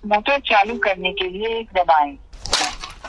Motor चालू करने के लिए एक दबाएं।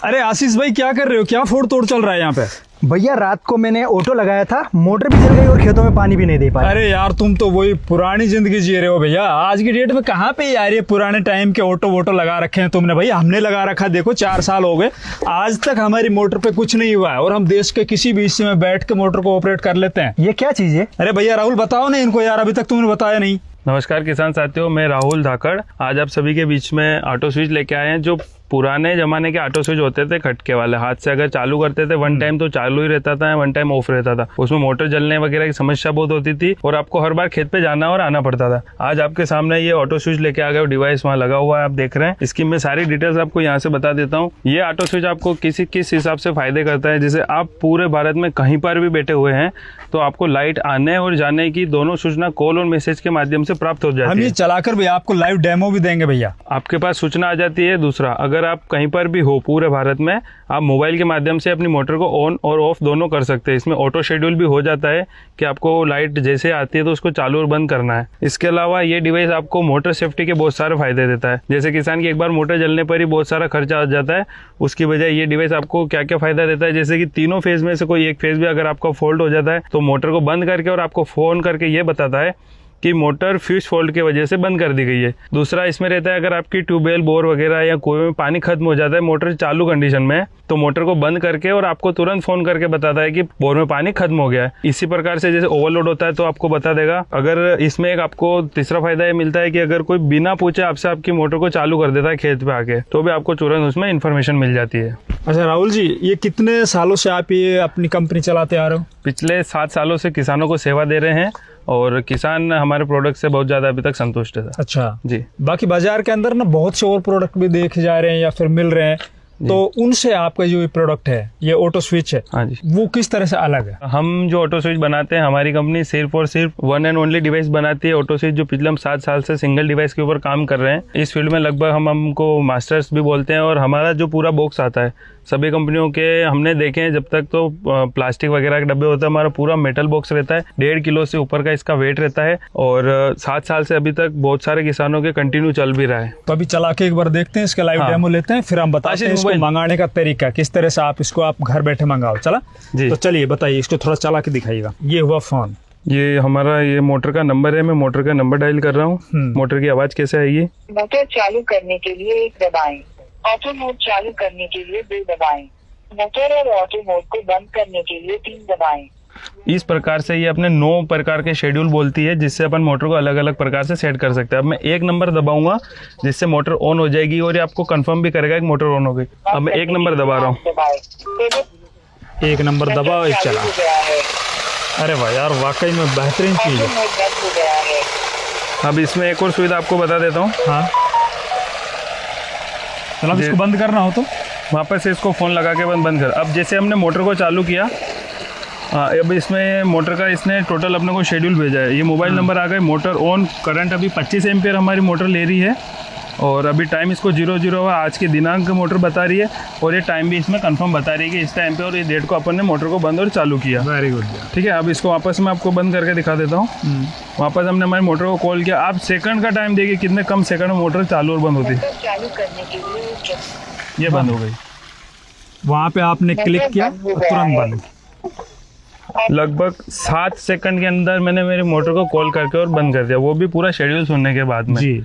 अरे आशीष भाई, क्या कर रहे हो? क्या फोड़ तोड़ चल रहा है यहाँ पे? भैया रात को मैंने ऑटो लगाया था, मोटर भी जल गई और खेतों में पानी भी नहीं दे पाया। अरे यार, तुम तो वही पुरानी जिंदगी जी रहे हो भैया। आज की डेट में कहाँ पे यार ये पुराने टाइम के ऑटो वोटो लगा रखे हैं तुमने? भैया हमने लगा रखा, देखो 4 साल हो गए, आज तक हमारी मोटर पे कुछ नहीं हुआ है और हम देश के किसी भी हिस्से में बैठ के मोटर को ऑपरेट कर लेते हैं। ये क्या चीज है? अरे भैया राहुल, बताओ ना इनको यार, अभी तक तुमने बताया नहीं। नमस्कार किसान साथियों, मैं राहुल धाकड़ आज आप सभी के बीच में ऑटो स्विच लेके आए हैं। जो पुराने जमाने के ऑटो स्विच होते थे खटके वाले, हाथ से अगर चालू करते थे वन टाइम तो चालू ही रहता था, वन टाइम ऑफ रहता था, उसमें मोटर जलने वगैरह की समस्या बहुत होती थी और आपको हर बार खेत पे जाना और आना पड़ता था। आज आपके सामने ये ऑटो स्विच लेके आ गए, डिवाइस वहाँ लगा हुआ है, आप देख रहे हैं। इसकी मैं सारी डिटेल्स आपको यहाँ से बता देता हूँ। ये ऑटो स्विच आपको किस हिसाब से फायदे करता है, जैसे आप पूरे भारत में कहीं पर भी बैठे हुए हैं तो आपको लाइट आने और जाने की दोनों सूचना कॉल और मैसेज के माध्यम से प्राप्त हो जाती है। हम ये चलाकर भैया आपको लाइव डेमो भी देंगे भैया। आपके पास सूचना आ जाती है। दूसरा, अगर आप कहीं पर भी हो पूरे भारत में, आप मोबाइल के माध्यम से अपनी मोटर को ऑन और ऑफ दोनों कर सकते हैं। इसमें ऑटो शेड्यूल भी हो जाता है कि आपको लाइट जैसे आती है तो उसको चालू और बंद करना है। इसके अलावा ये डिवाइस आपको मोटर सेफ्टी के बहुत सारे फायदे देता है। जैसे किसान की एक बार मोटर जलने पर ही बहुत सारा खर्चा आ जाता है, उसकी बजाय ये डिवाइस आपको क्या क्या फायदा देता है, जैसे कि तीनों फेज में से कोई एक फेज भी अगर आपका फॉल्ट हो जाता है तो मोटर को बंद करके और आपको फोन करके ये बताता है कि मोटर फ्यूज फॉल्ट की वजह से बंद कर दी गई है। दूसरा इसमें रहता है, अगर आपकी ट्यूबवेल, बोर वगैरह या कुएं में पानी खत्म हो जाता है, मोटर चालू कंडीशन में, तो मोटर को बंद करके और आपको तुरंत फोन करके बताता है कि बोर में पानी खत्म हो गया है। इसी प्रकार से जैसे ओवरलोड होता है तो आपको बता देगा। अगर इसमें एक आपको तीसरा फायदा ये मिलता है कि अगर कोई बिना पूछे आपसे आपकी मोटर को चालू कर देता है खेत पे आके, तो भी आपको तुरंत उसमें इन्फॉर्मेशन मिल जाती है। अच्छा राहुल जी, ये कितने सालों से आप ये अपनी कंपनी चलाते आ रहे हो? पिछले 7 सालों से किसानों को सेवा दे रहे हैं और किसान हमारे प्रोडक्ट से बहुत ज़्यादा अभी तक संतुष्ट है। अच्छा जी। बाकी बाजार के अंदर ना बहुत से और प्रोडक्ट भी देखे जा रहे हैं या फिर मिल रहे हैं, तो उनसे आपका जो ये प्रोडक्ट है, ये ऑटो स्विच है, हाँ जी, वो किस तरह से अलग है? हम जो ऑटो स्विच बनाते हैं, हमारी कंपनी सिर्फ और सिर्फ वन एंड ओनली डिवाइस बनाती है ऑटो स्विच, जो पिछले हम 7 साल से सिंगल डिवाइस के ऊपर काम कर रहे हैं। इस फील्ड में लगभग हमको मास्टर्स भी बोलते हैं। और हमारा जो पूरा बॉक्स आता है सभी कंपनियों के हमने देखे हैं, जब तक तो प्लास्टिक वगैरह के डब्बे होते हैं, हमारा पूरा मेटल बॉक्स रहता है, 1.5 किलो से ऊपर का इसका वेट रहता है और 7 साल से अभी तक बहुत सारे किसानों के कंटिन्यू चल भी रहा है। तो अभी चला के एक बार देखते हैं, इसका लाइव डेमो लेते हैं, फिर हम बताते हैं इसको मंगाने का तरीका, किस तरह से आप इसको आप घर बैठे मंगाओ। चला जी, तो चलिए बताइए, इसको थोड़ा चला के दिखाइएगा। ये हुआ फोन, ये हमारा ये मोटर का नंबर है, मैं मोटर का नंबर डायल कर रहा हूँ। मोटर की आवाज कैसे आएगी? मोटर चालू करने के लिए 1 दबाएं। ऑटो मोड चालू करने के लिए 2 दबाएं। मोटर और ऑटो मोड को बंद करने के लिए 3 दबाएं। इस प्रकार से ये अपने 9 प्रकार के शेड्यूल बोलती है, जिससे अपन मोटर को अलग अलग प्रकार से सेट कर सकते हैं। अब मैं 1 नंबर दबाऊंगा जिससे मोटर ऑन हो जाएगी और ये आपको कंफर्म भी करेगा कि मोटर ऑन हो गई। अब मैं 1 नंबर दबा रहा हूँ। 1 नंबर दबाओ, 1 चला। अरे वाह यार, वाकई में बेहतरीन चीज है। अब इसमें एक और सुविधा आपको बता देता हूँ। हाँ, चलो इसको बंद करना हो तो वापस से इसको फोन लगा के बंद कर। अब जैसे हमने मोटर को चालू किया, अब इसमें मोटर का इसने टोटल अपने को शेड्यूल भेजा है। ये मोबाइल नंबर आ गए, मोटर ऑन, करंट अभी 25 एम्पियर हमारी मोटर ले रही है और अभी टाइम इसको 00 हुआ, आज के दिनांक मोटर बता रही है और ये टाइम भी इसमें कंफर्म बता रही है कि इस टाइम पे और ये डेट को अपन ने मोटर को बंद और चालू किया। Very good. ठीक है, अब इसको वापस मैं आपको बंद करके दिखा देता हूँ। वापस हमने हमारी मोटर को कॉल किया। आप सेकंड का टाइम देखिए, कितने कम सेकंड में मोटर चालू और बंद होती है। चालू करने के लिए ये बंद हो गई। वहाँ पे आपने क्लिक किया और तुरंत बंद। लगभग 7 सेकंड के अंदर मैंने मेरी मोटर को कॉल करके और बंद कर दिया, वो भी पूरा शेड्यूल सुनने के बाद में। जी,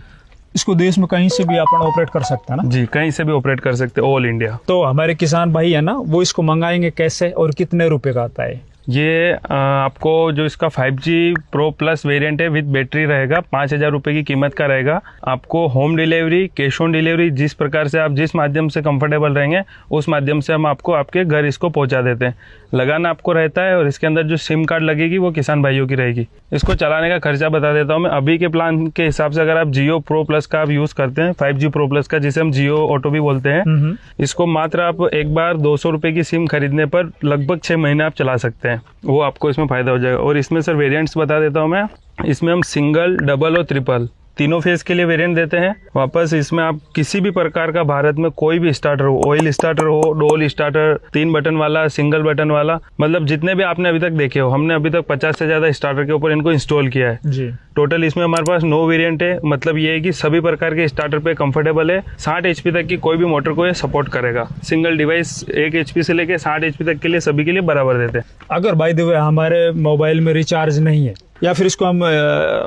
इसको देश में कहीं से भी अपन ऑपरेट कर सकते हैं ना? जी, कहीं से भी ऑपरेट कर सकते, ऑल इंडिया। तो हमारे किसान भाई है ना, वो इसको मंगाएंगे कैसे और कितने रुपए का आता है? ये आपको जो इसका 5G Pro Plus वेरिएंट है विद बैटरी रहेगा, 5,000 रुपये की कीमत का रहेगा। आपको home delivery, cash on delivery, जिस प्रकार से आप जिस माध्यम से कंफर्टेबल रहेंगे उस माध्यम से हम आपको आपके घर इसको पहुंचा देते हैं। लगाना आपको रहता है और इसके अंदर जो सिम कार्ड लगेगी वो किसान भाइयों की रहेगी। इसको चलाने का खर्चा बता देता हूँ मैं। अभी के प्लान के हिसाब से अगर आप जियो Pro Plus का आप यूज़ करते हैं, 5G Pro Plus का, जिसे हम जियो ऑटो भी बोलते हैं, इसको मात्र आप एक बार 200 रुपये की सिम खरीदने पर लगभग 6 महीने आप चला सकते हैं। वो आपको इसमें फ़ायदा हो जाएगा। और इसमें सर वेरिएंट्स बता देता हूँ मैं। इसमें हम सिंगल, डबल और ट्रिपल तीनों फेज के लिए वेरिएंट देते हैं। वापस इसमें आप किसी भी प्रकार का भारत में कोई भी स्टार्टर हो, ऑयल स्टार्टर हो, डोल स्टार्टर, 3 बटन वाला, सिंगल बटन वाला, मतलब जितने भी आपने अभी तक देखे हो, हमने अभी तक 50 से ज़्यादा स्टार्टर के ऊपर इनको इंस्टॉल किया है जी। टोटल इसमें हमारे पास 9 वेरिएंट है। मतलब ये है कि सभी प्रकार के स्टार्टर पे कंफर्टेबल है। 60 HP तक की कोई भी मोटर को ये सपोर्ट करेगा। सिंगल डिवाइस 1 HP से लेके 60 HP तक के लिए सभी के लिए बराबर देते हैं। अगर बाय द वे हमारे मोबाइल में रिचार्ज नहीं है या फिर इसको हम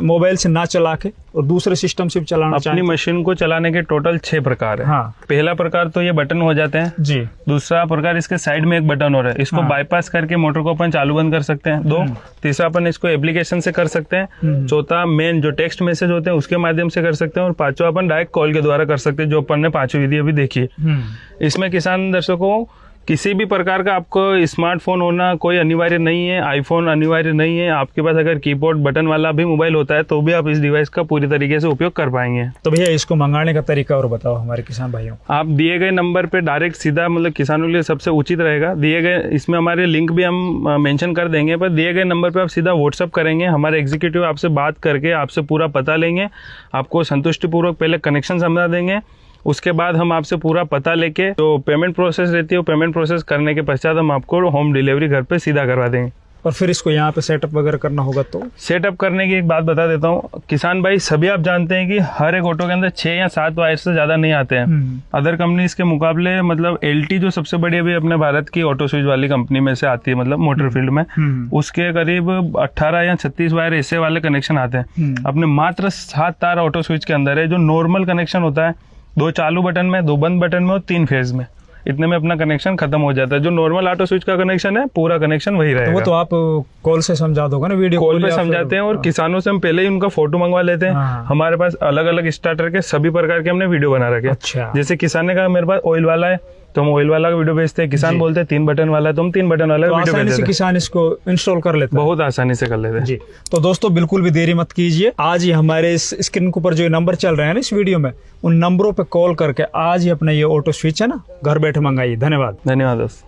मोबाइल से ना चला के और दूसरे सिस्टम से भी चलाना अपनी चाहें, मशीन को चलाने के टोटल 6 प्रकार है। हाँ पहला प्रकार तो ये बटन हो जाते हैं जी। दूसरा प्रकार इसके साइड में एक बटन हो रहा है, इसको हाँ। बाईपास करके मोटर को अपन चालू बंद कर सकते हैं। 2 तीसरा अपन इसको एप्लीकेशन से कर सकते हैं। चौथा मेन जो टेक्स्ट मैसेज होते हैं उसके माध्यम से कर सकते हैं। और पांचवा अपन डायरेक्ट कॉल के द्वारा कर सकते हैं, जो अपन ने 5वीं विधि अभी देखी है। इसमें किसान दर्शकों किसी भी प्रकार का आपको स्मार्टफोन होना कोई अनिवार्य नहीं है, आईफोन अनिवार्य नहीं है। आपके पास अगर कीबोर्ड बटन वाला भी मोबाइल होता है तो भी आप इस डिवाइस का पूरी तरीके से उपयोग कर पाएंगे। तो भैया इसको मंगाने का तरीका और बताओ हमारे किसान भाइयों को। आप दिए गए नंबर पे डायरेक्ट सीधा, मतलब किसानों के लिए सबसे उचित रहेगा, दिए गए इसमें हमारे लिंक भी हम मेंशन कर देंगे, पर दिए गए नंबर पे आप सीधा व्हाट्सअप करेंगे, हमारे एग्जीक्यूटिव आपसे बात करके आपसे पूरा पता लेंगे, आपको संतुष्टिपूर्वक पहले कनेक्शन समझा देंगे। उसके बाद हम आपसे पूरा पता लेके जो पेमेंट प्रोसेस रहती है वो पेमेंट प्रोसेस करने के पश्चात हम आपको होम डिलीवरी घर पे सीधा करवा देंगे। और फिर इसको यहाँ पे सेटअप वगैरह करना होगा तो सेटअप करने की एक बात बता देता हूँ किसान भाई, सभी आप जानते हैं कि हर एक ऑटो के अंदर 6 या 7 वायर से ज़्यादा नहीं आते हैं। अदर कंपनीज के मुकाबले, मतलब LT जो सबसे बड़ी अभी अपने भारत की ऑटो स्विच वाली कंपनी में से आती है, मतलब मोटर फील्ड में, उसके करीब 18 या 36 वायर ऐसे वाले कनेक्शन आते हैं। अपने मात्र 7 तार ऑटो स्विच के अंदर है, जो नॉर्मल कनेक्शन होता है 2 चालू बटन में, 2 बंद बटन में और 3 फेज में, इतने में अपना कनेक्शन खत्म हो जाता है। जो नॉर्मल ऑटो स्विच का कनेक्शन है पूरा कनेक्शन वही रहेगा। वो तो आप कॉल से समझा दोगे ना, वीडियो कॉल पे या समझाते हैं। और किसानों से हम पहले ही उनका फोटो मंगवा लेते हैं। हाँ। हमारे पास अलग अलग स्टार्टर के सभी प्रकार के हमने वीडियो बना रखे हैं। अच्छा। जैसे किसान ने कहा मेरे पास ऑयल वाला है तो हम ऑयल वाला का वीडियो भेजते हैं। किसान बोलते हैं 3 बटन वाला है तो हम 3 बटन वाला तो वीडियो आसानी भेज से देते हैं। किसान इसको इंस्टॉल कर लेते हैं। बहुत आसानी से कर लेते हैं जी। तो दोस्तों बिल्कुल भी देरी मत कीजिए, आज ही हमारे इस स्क्रीन के ऊपर जो नंबर चल रहे हैं ना इस वीडियो में, उन नंबरों पे कॉल करके आज ही अपना ये ऑटो स्विच है ना घर बैठे मंगाइए। धन्यवाद। धन्यवाद दोस्त।